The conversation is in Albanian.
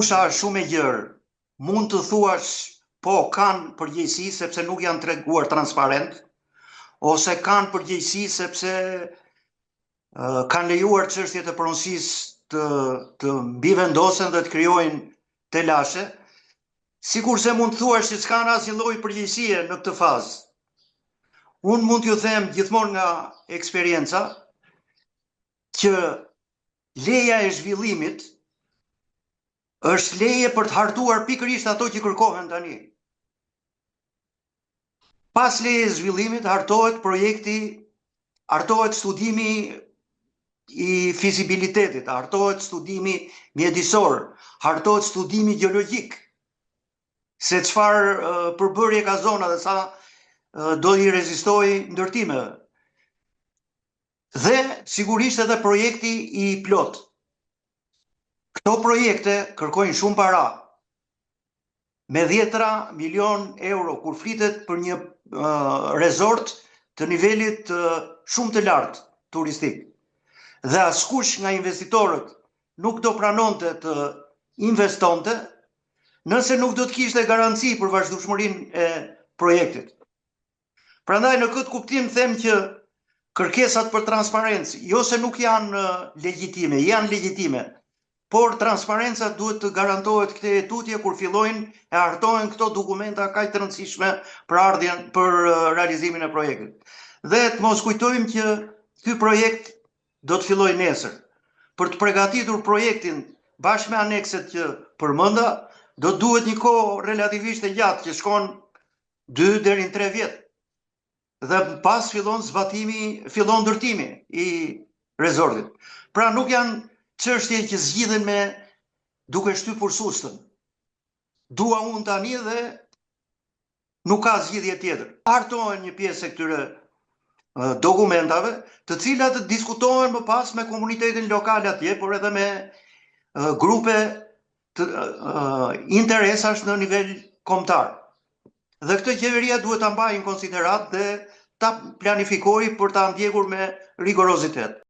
Fusha është shumë e gjerë. Mund të thuash po kanë përgjegjësi sepse nuk janë treguar transparent, ose kanë përgjegjësi sepse kanë lejuar çështjet e pronësisë të mbivendosen dhe të krijojnë telashe, sikurse mund të thuash se s'kan asnjë lloj përgjegjësie në këtë fazë. Unë mund t'ju them gjithmonë nga eksperienca që leja e zhvillimit është leje për të hartuar pikërisht ato që kërkohen tani. Pas leje e zhvillimit hartohet projekti, hartohet studimi i fizibilitetit, hartohet studimi mjedisor, hartohet studimi gjeologjik, se çfarë përbërje ka zona dhe sa do i rezistojë ndërtimeve. Dhe sigurisht edhe projekti i plot. Këto projekte kërkojnë shumë para. Me 10 milion euro, kur flitet për një resort të nivelit shumë të lartë turistik. Dhe askush nga investitorët nuk do pranonte të investonte nëse nuk do të kishte garanci për vazhdueshmërinë e projektit. Prandaj në këtë kuptim them që kërkesat për transparencë jo se nuk janë legjitime, janë legjitime, por transparenca duhet të garantohet këtë tutje kur fillojnë e hartohen këto dokumenta kaq të rëndësishme për realizimin e projektit. Dhe të mos kujtojmë që ky projekt do të fillojë nesër. Për të përgatitur projektin bashkë me anekset që përmenda, do duhet një kohë relativisht e gjatë që shkon 2 deri në 3 vjet. Dhe pas fillon ndërtimi i resortit. Pra nuk janë çështje që zgjidhen me duke shtypur sustën. Dua unë tani dhe nuk ka zgjidhje tjetër. Hartohen një pjesë e këtyre dokumentave, të cilat diskutohen më pas me komunitetin lokal atje, por edhe me grupe të interesash në nivel kombëtar. Dhe këtë qeveria duhet ta mbajë në konsiderat dhe ta planifikojë për ta ndjekur me rigorozitet.